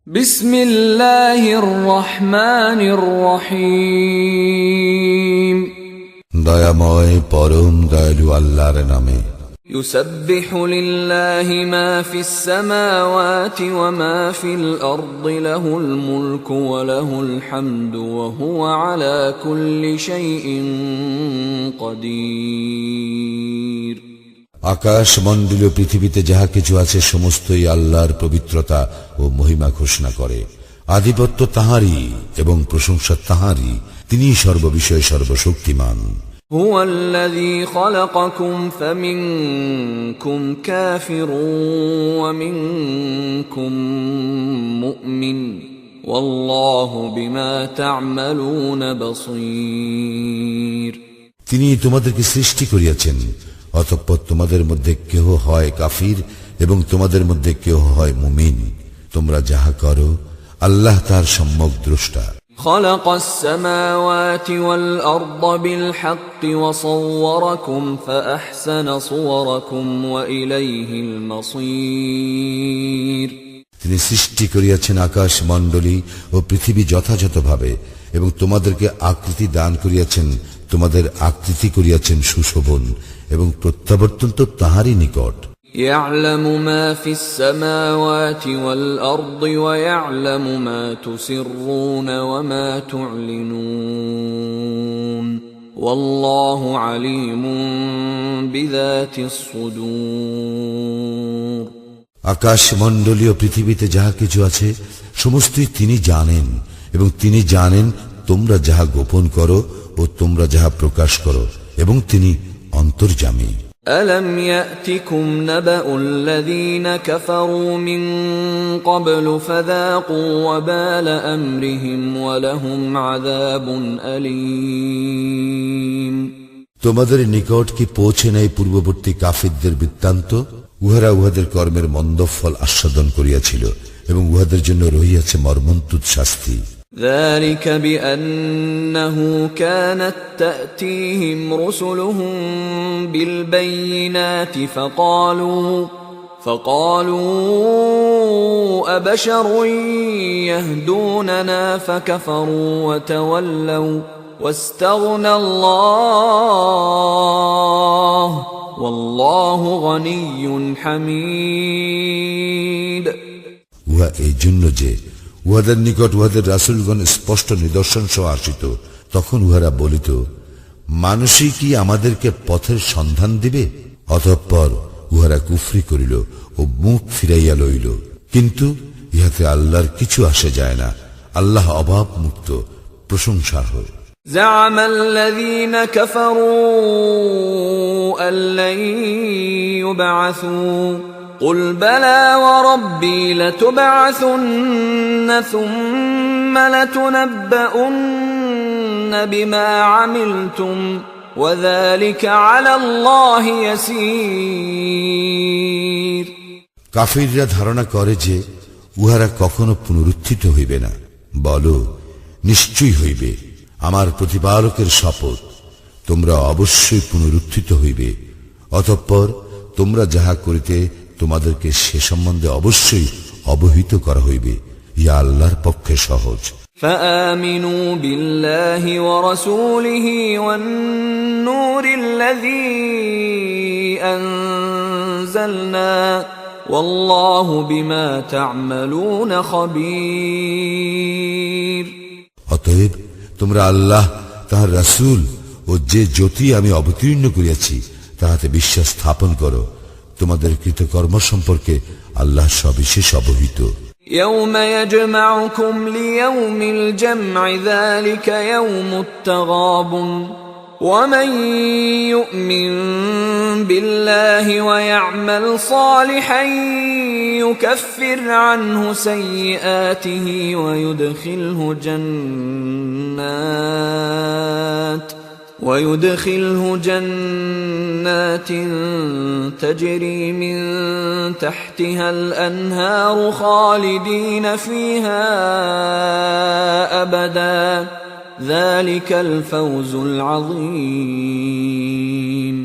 বিসমিল্লাহির রহমানির রহিম। দয়াময় পরম দয়ালু আল্লাহর নামে। ইউসাব্বিহু লিল্লাহি মা ফিস সামাওয়াতি ওয়া মা ফিল আরদি লাহুল মুলকু ওয়া লাহুল হামদু ওয়া হুয়া আলা কুল্লি শাইইন কাদির। আকাশ মণ্ডলীয় পৃথিবীতে যাহা কিছু আছে সমস্তই আল্লাহর পবিত্রতা ও মহিমা ঘোষণা করে। আধিপত্য তাঁহারই এবং প্রশংসা তাঁহারই, তিনিই সর্ববিষয়ে সর্বশক্তিমান। হুয়াল্লাযী খালাকাকুম ফামিনকুম কাফিরুন ওয়া মিনকুম মুমিন ওয়াল্লাহু বিমা তা'মালুনা বাসীর। তিনি তোমাদেরকে সৃষ্টি করিয়াছেন, অতঃপর তোমাদের মধ্যে কেহ হয় কাফির এবং তোমাদের মধ্যে কেহ হয় মুমিন। তোমরা যাহা করো আল্লাহ তার সম্যক দ্রষ্টা। খালাকাস সামাওয়াতি ওয়াল আরদা বিল হাক্কি ওয়া সাওওয়ারাকুম ফাআহসানা সুওয়ারাকুম ওয়া ইলাইহিল মাসীর। তিনি সৃষ্টি করিয়াছেন আকাশ মণ্ডলী ও পৃথিবী যথাযথভাবে এবং তোমাদেরকে আকৃতি দান করিয়াছেন, তোমাদের আকৃতি করিয়াছেন সুশোভন এবং প্রত্যাবর্তন তো তাহারই নিকট। ইয়া'লামু মা ফিস সামাওয়াতি ওয়াল আরদি ওয়া ইয়া'লামু মা তুসিররুনা ওয়া মা তু'লিনুন ওয়াল্লাহু আলীমুন বিযাতিস সুদূর। আকাশ মণ্ডলীয় পৃথিবীতে যাহা কিছু আছে সমস্তই তিনি জানেন এবং তিনি জানেন তোমরা যাহা গোপন করো ও তোমরা যাহা প্রকাশ করো, এবং তিনি অন্তর্যামী। ألم يأتكم نبأ الذين كفروا من قبل فذاقوا وبال أمرهم ولهم عذاب أليم। তোমাদের নিকট কি পৌঁছে নাই পূর্ববর্তী কাফিরদের বৃত্তান্ত? উহারা উহাদের কর্মের মন্দ ফল আস্বাদন করিয়াছিল এবং উহাদের জন্য রহিয়াছে মর্মন্তুদ শাস্তি। ذلك بأنه كانت تأتيهم رسلهم بالبينات فقالوا أبشر يهدوننا فكفروا وتولوا واستغنى الله والله غني حميد। উহা এই জন্য যে উহাদের নিকট উহাদের রাসূলগণ স্পষ্ট নিদর্শন সহ আসিত, তখন উহারা বলিত, মানুষই কি আমাদেরকে পথের সন্ধান দিবে? অতঃপর উহারা কুফরি করিল ও মুখ ফিরাইয়া লইল, কিন্তু ইহাতে আল্লাহর কিছু আসে যায় না। আল্লাহ অভাব মুক্ত, প্রশংসার্হ। زعم الذين كفروا أن لن يبعثوا قل بلى وربي لتبعثن ثم لتنبؤن بما عملتم وذلك على الله يسير। কাফিররা ধারণা করে যে উহারা কখনো পুনরুত্থিত হইবে না। বলো, নিশ্চয়ই হইবে। আমার প্রতিপালকের শপথ, তোমরা অবশ্যই পুনরুত্থিত হইবে। অতঃপর তোমরা যাহা করিতে তোমাদেরকে সে সম্বন্ধে অবশ্যই অবহিত করা হইবে। ইয়া আল্লাহর পক্ষে সহজ। فآمنوا بالله ورسوله والنور الذي أنزلنا والله بما تعملون خبير। অতএব তোমরা আল্লাহ, তাহার রাসূল ও যে জ্যোতি আমি অবতীর্ণ করিয়াছি তাহাতে বিশ্বাস স্থাপন করো। তোমাদের কৃতকর্ম সম্পর্কে আল্লাহ সবিশেষ অবহিত। يوم يجمعكم ليوم الجمع ذلك يوم التغابن ومن يؤمن بالله ويعمل صالحا يكفر عنه سيئاته ويدخله جنات تجري من تحتها الأنهار خالدين فيها أبدا ذلك الفوز العظيم।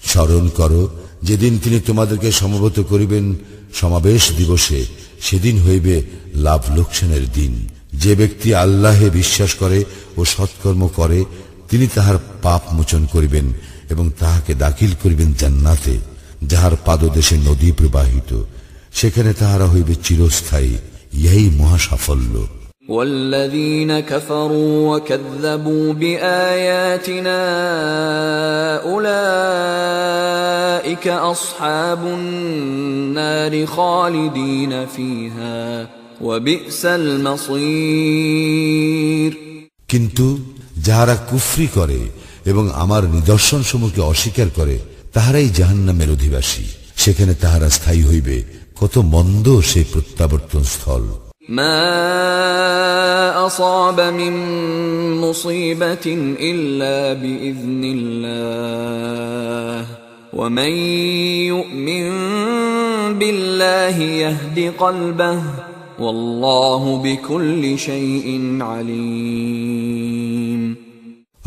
স্মরণ করো যেদিন তিনি তোমাদেরকে সমবেত করিবেন সমাবেশ দিবসে, সেদিন হইবে লাভ লোকসানের দিন। যে ব্যক্তি আল্লাহে বিশ্বাস করে ও সৎকর্ম করে তিনি তাহার পাপ মোচন করিবেন এবং তাহাকে দাখিল করিবেন জান্নাতে, যাহার পাদদেশে নদী প্রবাহিত, সেখানে তাহারা হইবে চিরস্থায়ী। ইহাই মহা সাফল্য। والذين كفروا وكذبوا بآياتنا أولئك أصحاب النار خالدين فيها وبئس المصير। কিন্তু যাহারা কুফরি করে এবং আমার নিদর্শন সমূহকে অস্বীকার করে তাহারাই জাহান্নামের অধিবাসী, সেখানে তাহারা স্থায়ী হইবে। কত মন্দ সেই প্রত্যাবর্তন স্থল। ما أصاب من مصيبة إلا بإذن الله ومن يؤمن بالله يهد قلبه والله بكل شيء عليم।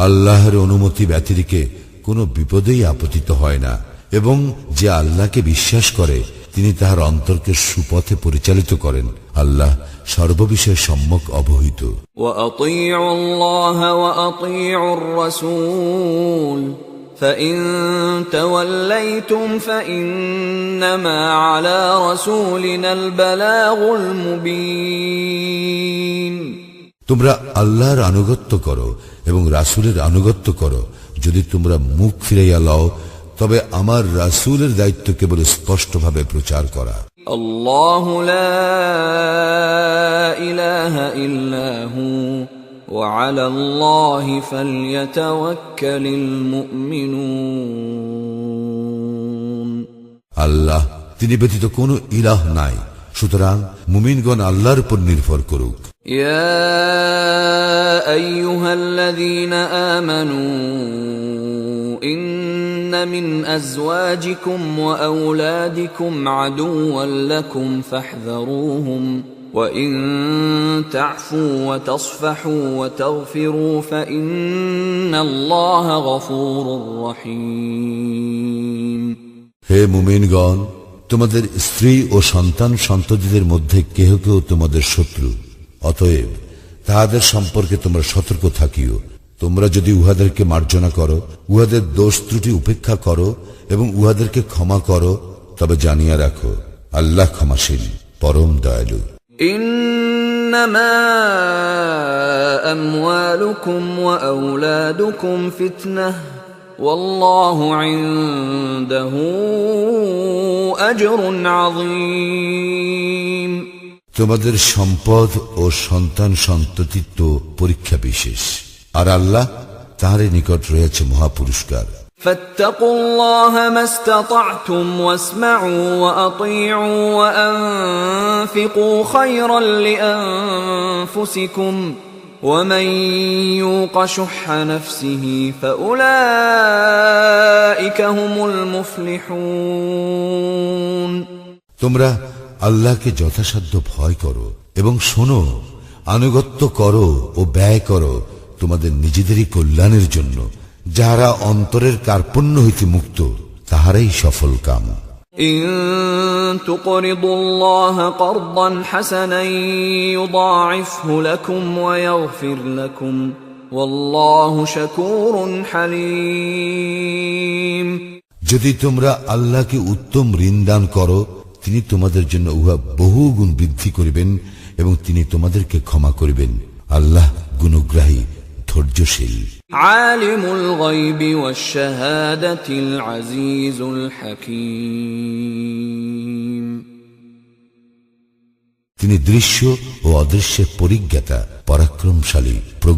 আল্লাহর অনুমতি ব্যতিরেকে কোনো বিপদেই আপতিত হয় না, এবং যে আল্লাহকে বিশ্বাস করে তিনি তাহার অন্তরকে সুপথে পরিচালিত করেন। আল্লাহ সর্ববিষয়ে সম্যক অবহিত। وأطيعوا الله وأطيعوا الرسول فإن توليتم فإنما على رسولنا البلاغ المبين। তোমরা আল্লাহর আনুগত্য করো এবং রাসূলের আনুগত্য করো। যদি তোমরা মুখ ফিরাইয়া লও তবে আমার রাসূলের দায়িত্ব কেবল স্পষ্টভাবে প্রচার করা। আল্লাহু লা ইলাহা ইল্লা হু ওয়া আলাল্লাহি ফালইয়াতাওয়াক্কালিল মুমিনুন। আল্লাহ, তিনি ব্যতীত কোনো ইলাহ নাই, সুতরাং মুমিনগণ আল্লাহর উপর নির্ভর করুক। ইয়া আইয়ুহাল্লাযীনা আমানু إن من أزواجكم وأولادكم عدوا لكم فاحذروهم وإن تعفوا وتصفحوا وتغفروا فإن الله غفور رحيم। হে মুমিনগণ, তোমাদের স্ত্রী ও সন্তান সন্ততিদের মধ্যে কেহ কেউ তোমাদের শত্রু, অতএব তাহাদের সম্পর্কে তোমরা সতর্ক থাকিও। তোমরা যদি উহাদেরকে মার্জনা করো, উহাদের দোষ ত্রুটি উপেক্ষা করো এবং উহাদেরকে ক্ষমা করো, তবে জানিয়া রাখো আল্লাহ ক্ষমাশীল, পরম দয়ালু। ইন্নামা আমওয়ালুকুম ওয়া আওলাদুকুম ফিতনাহ ওয়াল্লাহু ইনদাহু আজরুন আযীম। তোমাদের সম্পদ ও সন্তান সন্ততি তো পরীক্ষা বিশেষ, আর আল্লাহ তাহার নিকট রয়েছে মহাপুরস্কার। ফাত্তাকুল্লাহ মাসতাতা'তুম ওয়াসমা'উ ওয়া আতি'উ ওয়া আনফিকু খায়রান লিআনফুসিকুম ওয়া মান ইউকা শুহহা নাফসিহি ফাউলাইকা হুমুল মুফলিহুন। তোমরা আল্লাহকে যথাসাধ্য ভয় করো এবং শোনো, আনুগত্য করো ও ব্যয় করো তোমাদের নিজেদেরই কল্যাণের জন্য। যাহারা অন্তরের কার্পণ্য হইতে মুক্ত তাহারাই সফল কাম। ইন তুকরিদুল্লাহ করদান হাসানান ইউদাইফহু লাকুম ওয়া ইয়াগফির লাকুম ওয়াল্লাহু শাকুরুন হালিম। যদি তোমরা আল্লাহকে উত্তম ঋণ দান করো, তিনি তোমাদের জন্য উহা বহুগুণ বৃদ্ধি করিবেন এবং তিনি তোমাদেরকে ক্ষমা করিবেন। আল্লাহ গুণগ্রাহী, ধৈর্যশীল। আলিমুল গায়বি ওয়াশ শাহাদাতিল আজিজুল হাকীম। তিনি দৃশ্য ও অদৃশ্যের পরিজ্ঞাতা, পরাক্রমশালী।